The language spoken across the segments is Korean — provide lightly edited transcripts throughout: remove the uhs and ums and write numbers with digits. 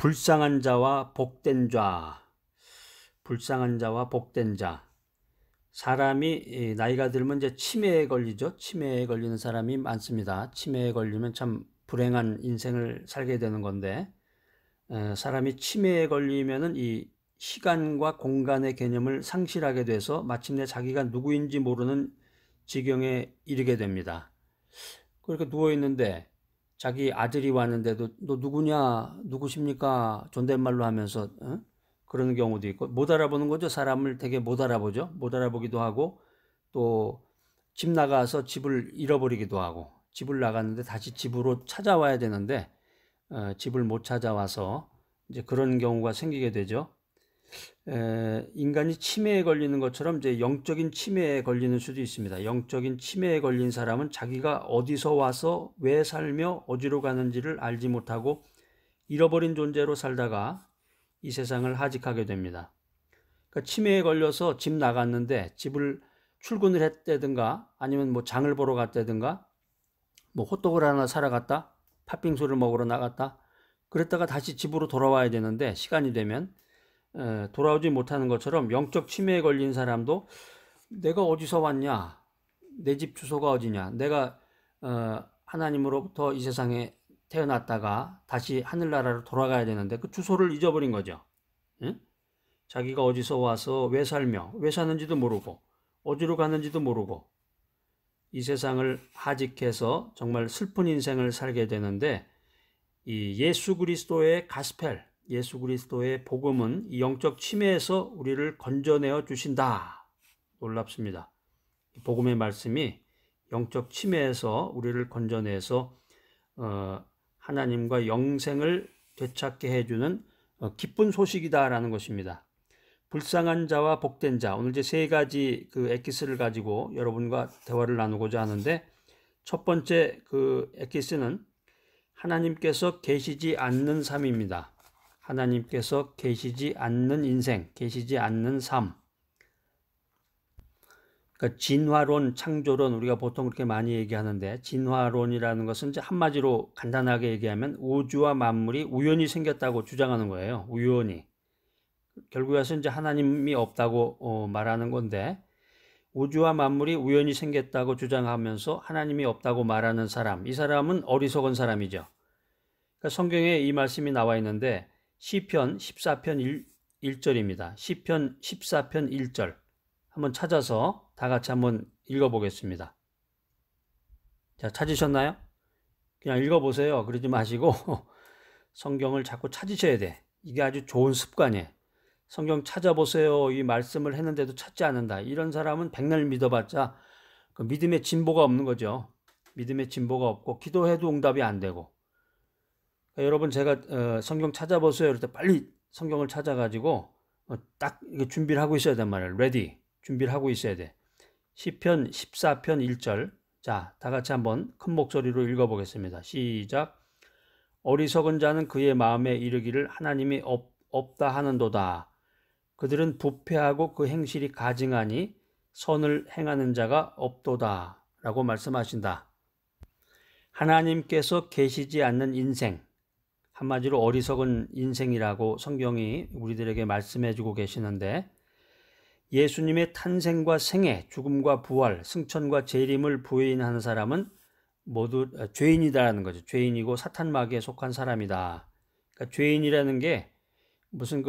불쌍한 자와 복된 자, 불쌍한 자와 복된 자. 사람이 나이가 들면 이제 치매에 걸리죠. 치매에 걸리는 사람이 많습니다. 치매에 걸리면 참 불행한 인생을 살게 되는 건데, 사람이 치매에 걸리면은 이 시간과 공간의 개념을 상실하게 돼서 마침내 자기가 누구인지 모르는 지경에 이르게 됩니다. 그렇게 누워 있는데 자기 아들이 왔는데도 너 누구냐, 누구십니까, 존댓말로 하면서 그러는 경우도 있고, 못 알아보는 거죠. 사람을 되게 못 알아보죠. 못 알아보기도 하고, 또 집 나가서 집을 잃어버리기도 하고, 집을 나갔는데 다시 집으로 찾아와야 되는데 집을 못 찾아와서 이제 그런 경우가 생기게 되죠. 인간이 치매에 걸리는 것처럼 이제 영적인 치매에 걸리는 수도 있습니다. 영적인 치매에 걸린 사람은 자기가 어디서 와서 왜 살며 어디로 가는지를 알지 못하고 잃어버린 존재로 살다가 이 세상을 하직하게 됩니다. 그러니까 치매에 걸려서 집 나갔는데 집을 출근을 했다든가 아니면 뭐 장을 보러 갔다든가 뭐 호떡을 하나 사러 갔다, 팥빙수를 먹으러 나갔다, 그랬다가 다시 집으로 돌아와야 되는데 시간이 되면 돌아오지 못하는 것처럼 영적 치매에 걸린 사람도 내가 어디서 왔냐, 내 집 주소가 어디냐, 내가 하나님으로부터 이 세상에 태어났다가 다시 하늘나라로 돌아가야 되는데 그 주소를 잊어버린 거죠. 응? 자기가 어디서 와서 왜 살며 왜 사는지도 모르고 어디로 가는지도 모르고 이 세상을 하직해서 정말 슬픈 인생을 살게 되는데, 이 예수 그리스도의 가스펠, 예수 그리스도의 복음은 이 영적 치매에서 우리를 건져내어 주신다. 놀랍습니다. 복음의 말씀이 영적 치매에서 우리를 건져내서 하나님과 영생을 되찾게 해주는 기쁜 소식이다라는 것입니다. 불쌍한 자와 복된 자, 오늘 이제 세 가지 그 엑기스를 가지고 여러분과 대화를 나누고자 하는데, 첫 번째 그 엑기스는 하나님께서 계시지 않는 삶입니다. 하나님께서 계시지 않는 인생, 계시지 않는 삶. 그러니까 진화론, 창조론, 우리가 보통 그렇게 많이 얘기하는데, 진화론이라는 것은 이제 한마디로 간단하게 얘기하면 우주와 만물이 우연히 생겼다고 주장하는 거예요. 우연히. 결국에서 이제 하나님이 없다고 말하는 건데, 우주와 만물이 우연히 생겼다고 주장하면서 하나님이 없다고 말하는 사람, 이 사람은 어리석은 사람이죠. 그러니까 성경에 이 말씀이 나와 있는데 시편 14편 1절입니다. 시편 14편 1절 한번 찾아서 다 같이 한번 읽어보겠습니다. 자, 찾으셨나요? 그냥 읽어보세요. 그러지 마시고 성경을 자꾸 찾으셔야 돼. 이게 아주 좋은 습관이에요. 성경 찾아보세요, 이 말씀을 했는데도 찾지 않는다. 이런 사람은 백날 믿어봤자 그 믿음의 진보가 없는 거죠. 믿음의 진보가 없고 기도해도 응답이 안 되고. 그러니까 여러분, 제가 성경 찾아보세요 이럴 때 빨리 성경을 찾아가지고 딱 준비를 하고 있어야 된 말이에요. 레디, 준비를 하고 있어야 돼. 시편 14편 1절. 자, 다 같이 한번 큰 목소리로 읽어보겠습니다. 시작. 어리석은 자는 그의 마음에 이르기를 하나님이 없다 하는도다. 그들은 부패하고 그 행실이 가증하니 선을 행하는 자가 없도다 라고 말씀하신다. 하나님께서 계시지 않는 인생, 한마디로 어리석은 인생이라고 성경이 우리들에게 말씀해주고 계시는데, 예수님의 탄생과 생애, 죽음과 부활, 승천과 재림을 부인하는 사람은 모두 죄인이다라는 거죠. 죄인이고 사탄 마귀에 속한 사람이다. 그러니까 죄인이라는 게 무슨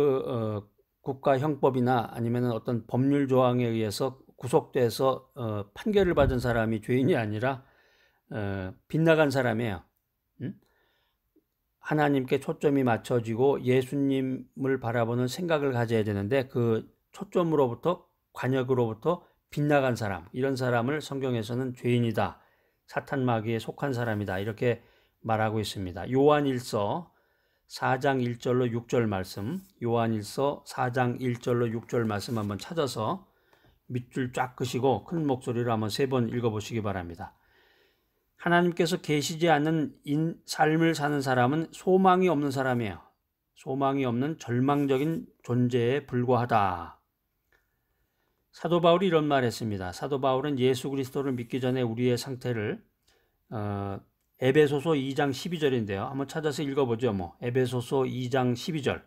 국가 형법이나 아니면 어떤 법률 조항에 의해서 구속돼서 판결을 받은 사람이 죄인이 아니라 빗나간 사람이에요. 하나님께 초점이 맞춰지고 예수님을 바라보는 생각을 가져야 되는데 그 초점으로부터, 관역으로부터 빗나간 사람, 이런 사람을 성경에서는 죄인이다, 사탄 마귀에 속한 사람이다, 이렇게 말하고 있습니다. 요한일서 4장 1절로 6절 말씀, 요한일서 4장 1절로 6절 말씀 한번 찾아서 밑줄 쫙 그시고 큰 목소리로 한번 3번 읽어보시기 바랍니다. 하나님께서 계시지 않는 삶을 사는 사람은 소망이 없는 사람이에요. 소망이 없는 절망적인 존재에 불과하다. 사도 바울이 이런 말 했습니다. 사도 바울은 예수 그리스도를 믿기 전에 우리의 상태를 에베소서 2장 12절인데요. 한번 찾아서 읽어보죠. 에베소서 2장 12절.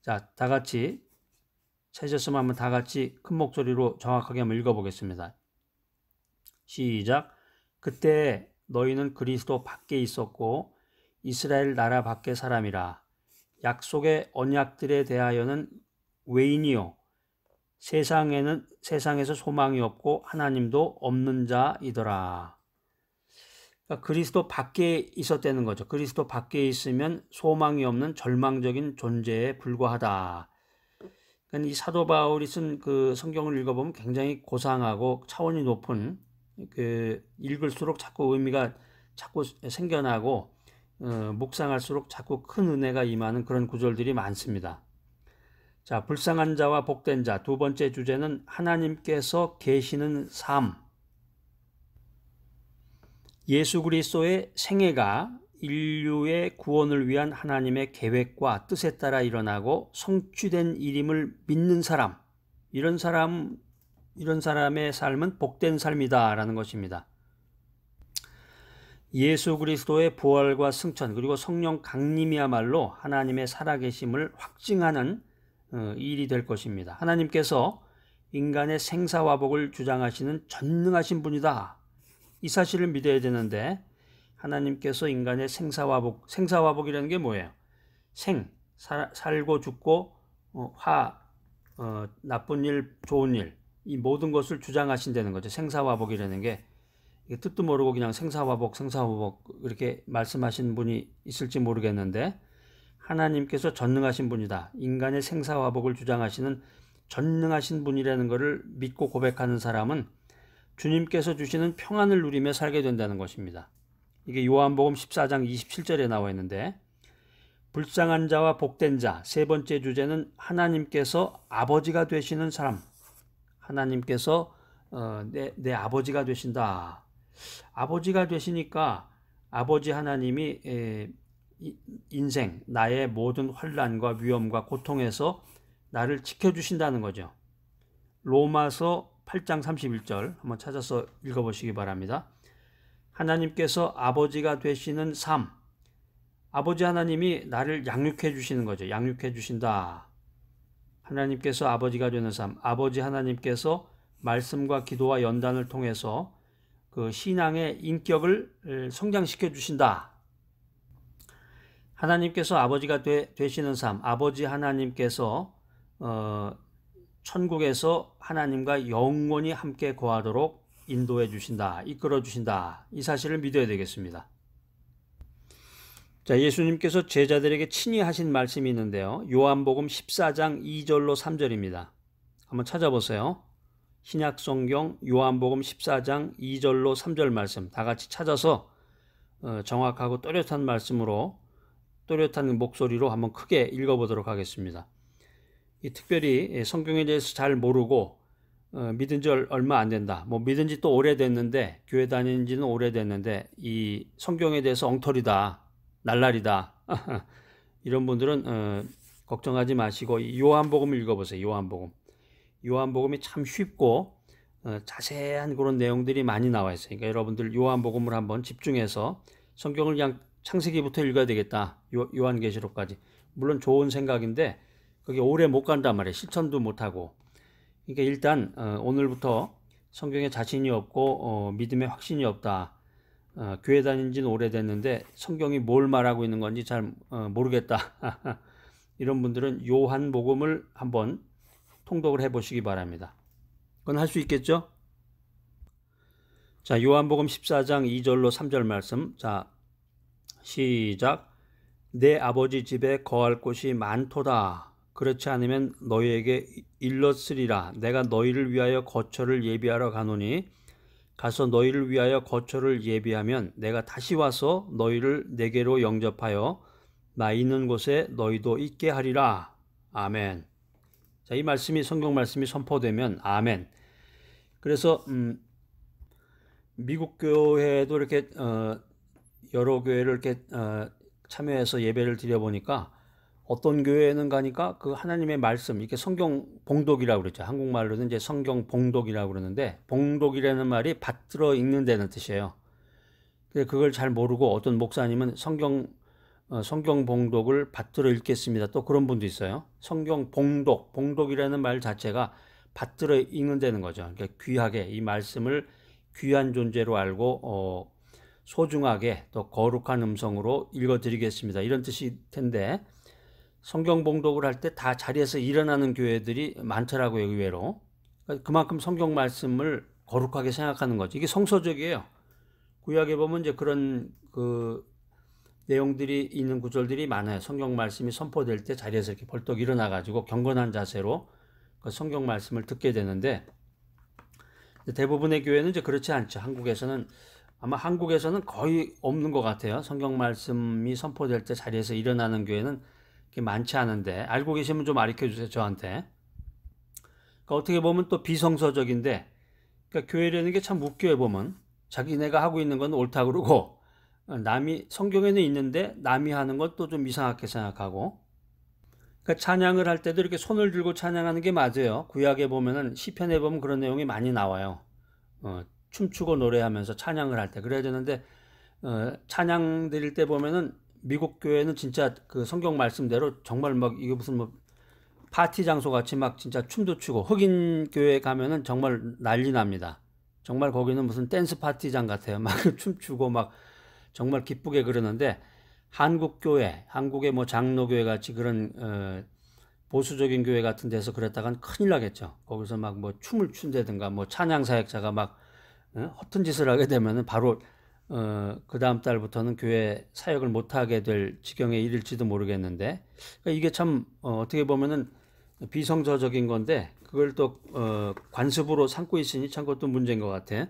자, 다 같이 찾으셨으면 한번 다 같이 큰 목소리로 정확하게 한번 읽어보겠습니다. 시작. 그때 너희는 그리스도 밖에 있었고 이스라엘 나라 밖의 사람이라. 약속의 언약들에 대하여는 외인이요 세상에서 소망이 없고 하나님도 없는 자이더라. 그러니까 그리스도 밖에 있었다는 거죠. 그리스도 밖에 있으면 소망이 없는 절망적인 존재에 불과하다. 그러니까 이 사도 바울이 쓴 그 성경을 읽어보면 굉장히 고상하고 차원이 높은, 읽을수록 자꾸 의미가 자꾸 생겨나고 묵상할수록 자꾸 큰 은혜가 임하는 그런 구절들이 많습니다. 자, 불쌍한 자와 복된 자. 두 번째 주제는 하나님께서 계시는 삶. 예수 그리스도의 생애가 인류의 구원을 위한 하나님의 계획과 뜻에 따라 일어나고 성취된 일임을 믿는 사람. 이런 사람의 삶은 복된 삶이다라는 것입니다. 예수 그리스도의 부활과 승천 그리고 성령 강림이야말로 하나님의 살아계심을 확증하는 일이 될 것입니다. 하나님께서 인간의 생사화복을 주장하시는 전능하신 분이다. 이 사실을 믿어야 되는데 하나님께서 인간의 생사화복이라는 게 뭐예요? 살고 죽고 나쁜 일, 좋은 일, 이 모든 것을 주장하신다는 거죠. 생사화복이라는 게 뜻도 모르고 그냥 생사화복 이렇게 말씀하신 분이 있을지 모르겠는데 하나님께서 전능하신 분이다. 인간의 생사화복을 주장하시는 전능하신 분이라는 것을 믿고 고백하는 사람은 주님께서 주시는 평안을 누리며 살게 된다는 것입니다. 이게 요한복음 14장 27절에 나와 있는데 불쌍한 자와 복된 자. 세 번째 주제는 하나님께서 아버지가 되시는 사람. 하나님께서 내 아버지가 되신다. 아버지가 되시니까 아버지 하나님이 인생, 나의 모든 환난과 위험과 고통에서 나를 지켜주신다는 거죠. 로마서 8장 31절 한번 찾아서 읽어보시기 바랍니다. 하나님께서 아버지가 되시는 삶. 아버지 하나님이 나를 양육해 주시는 거죠. 양육해 주신다. 하나님께서 아버지가 되는 삶. 아버지 하나님께서 말씀과 기도와 연단을 통해서 그 신앙의 인격을 성장시켜 주신다. 하나님께서 아버지가 되시는 삶. 아버지 하나님께서 천국에서 하나님과 영원히 함께 거하도록 인도해 주신다. 이끌어 주신다. 이 사실을 믿어야 되겠습니다. 자, 예수님께서 제자들에게 친히 하신 말씀이 있는데요. 요한복음 14장 2절로 3절입니다. 한번 찾아보세요. 신약성경 요한복음 14장 2절로 3절 말씀 다 같이 찾아서 정확하고 또렷한 말씀으로 또렷한 목소리로 한번 크게 읽어보도록 하겠습니다. 특별히 성경에 대해서 잘 모르고 믿은 지 얼마 안 된다. 믿은 지 또 오래됐는데 교회 다닌 지는 오래됐는데 이 성경에 대해서 엉터리다. 날라리다. 이런 분들은 걱정하지 마시고 요한복음을 읽어보세요. 요한복음이 참 쉽고 자세한 그런 내용들이 많이 나와 있어요. 그러니까 여러분들 요한복음을 한번 집중해서 성경을 그냥 창세기부터 읽어야 되겠다. 요한계시록까지. 물론 좋은 생각인데 그게 오래 못 간단 말이에요. 실천도 못하고. 그러니까 일단 오늘부터 성경에 자신이 없고 믿음에 확신이 없다. 교회 다닌 지는 오래됐는데 성경이 뭘 말하고 있는 건지 잘 모르겠다. 이런 분들은 요한복음을 한번 통독을 해보시기 바랍니다. 그건 할 수 있겠죠? 자, 요한복음 14장 2절로 3절 말씀. 자, 시작. 내 아버지 집에 거할 곳이 많도다. 그렇지 않으면 너희에게 일렀으리라. 내가 너희를 위하여 거처를 예비하러 가노니 가서 너희를 위하여 거처를 예비하면 내가 다시 와서 너희를 내게로 영접하여 나 있는 곳에 너희도 있게 하리라. 아멘. 자, 이 말씀이 성경 말씀이 선포되면 아멘. 그래서 미국 교회도 이렇게 여러 교회를 이렇게 참여해서 예배를 드려보니까 어떤 교회는 가니까 그 하나님의 말씀, 이렇게 성경 봉독이라고 그러죠. 한국말로는 이제 성경 봉독이라고 그러는데 봉독이라는 말이 받들어 읽는다는 뜻이에요. 근데 그걸 잘 모르고 어떤 목사님은 성경 봉독을 받들어 읽겠습니다. 또 그런 분도 있어요. 성경 봉독이라는 말 자체가 받들어 읽는다는 거죠. 그러니까 귀하게 이 말씀을 귀한 존재로 알고 소중하게 또 거룩한 음성으로 읽어드리겠습니다. 이런 뜻일 텐데 성경 봉독을 할 때 다 자리에서 일어나는 교회들이 많더라고요. 의외로. 그만큼 성경 말씀을 거룩하게 생각하는 거죠. 이게 성서적이에요. 구약에 보면 이제 그런 그 내용들이 있는 구절들이 많아요. 성경 말씀이 선포될 때 자리에서 이렇게 벌떡 일어나 가지고 경건한 자세로 그 성경 말씀을 듣게 되는데 대부분의 교회는 이제 그렇지 않죠. 아마 한국에서는 거의 없는 것 같아요. 성경 말씀이 선포될 때 자리에서 일어나는 교회는 그렇게 많지 않은데 알고 계시면 좀 알려 주세요. 저한테. 그러니까 어떻게 보면 또 비성서적인데 그러니까 교회라는 게 참 웃겨요. 보면 자기네가 하고 있는 건 옳다 그러고 남이 성경에는 있는데 남이 하는 것도 좀 이상하게 생각하고 그러니까 찬양을 할 때도 이렇게 손을 들고 찬양하는 게 맞아요. 구약에 보면은 시편에 보면 그런 내용이 많이 나와요. 춤추고 노래하면서 찬양을 할 때 그래야 되는데 찬양 드릴 때 보면은 미국 교회는 진짜 그 성경 말씀대로 정말 막 이게 무슨 뭐 파티 장소 같이 막 진짜 춤도 추고 흑인 교회 가면은 정말 난리 납니다. 정말 거기는 무슨 댄스 파티장 같아요. 막 춤추고 막 정말 기쁘게 그러는데 한국 교회, 한국의 뭐 장로교회 같이 그런 보수적인 교회 같은 데서 그랬다간 큰일 나겠죠. 거기서 막 뭐 춤을 춘다든가 뭐 찬양 사역자가 막 허튼 짓을 하게 되면은 바로 그 다음 달부터는 교회 사역을 못 하게 될 지경에 이를지도 모르겠는데 그러니까 이게 참 어떻게 보면은 비성서적인 건데 그걸 또 관습으로 삼고 있으니 참 그것도 문제인 것 같아.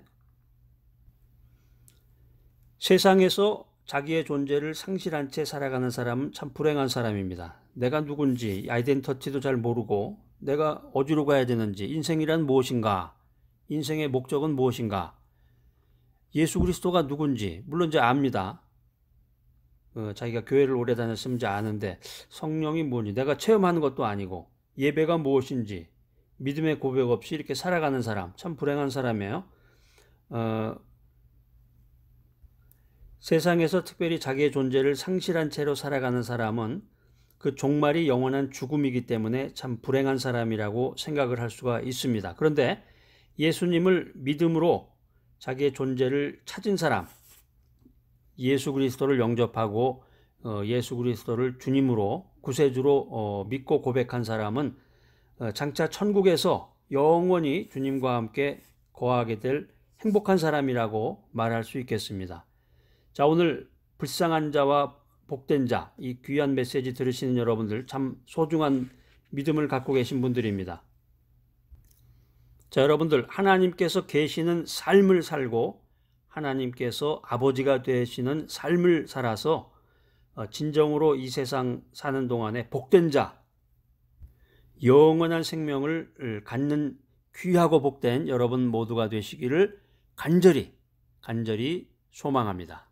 세상에서 자기의 존재를 상실한 채 살아가는 사람은 참 불행한 사람입니다. 내가 누군지 아이덴티티도 잘 모르고 내가 어디로 가야 되는지 인생이란 무엇인가 인생의 목적은 무엇인가 예수 그리스도가 누군지 물론 이제 압니다. 자기가 교회를 오래 다녔으면 이제 아는데 성령이 뭐니 내가 체험하는 것도 아니고 예배가 무엇인지 믿음의 고백 없이 이렇게 살아가는 사람 참 불행한 사람이에요. 세상에서 특별히 자기의 존재를 상실한 채로 살아가는 사람은 그 종말이 영원한 죽음이기 때문에 참 불행한 사람이라고 생각을 할 수가 있습니다. 그런데 예수님을 믿음으로 자기의 존재를 찾은 사람, 예수 그리스도를 영접하고 예수 그리스도를 주님으로 구세주로 믿고 고백한 사람은 장차 천국에서 영원히 주님과 함께 거하게 될 행복한 사람이라고 말할 수 있겠습니다. 자, 오늘 불쌍한 자와 복된 자, 이 귀한 메시지 들으시는 여러분들 참 소중한 믿음을 갖고 계신 분들입니다. 자, 여러분들 하나님께서 계시는 삶을 살고 하나님께서 아버지가 되시는 삶을 살아서 진정으로 이 세상 사는 동안에 복된 자, 영원한 생명을 갖는 귀하고 복된 여러분 모두가 되시기를 간절히 소망합니다.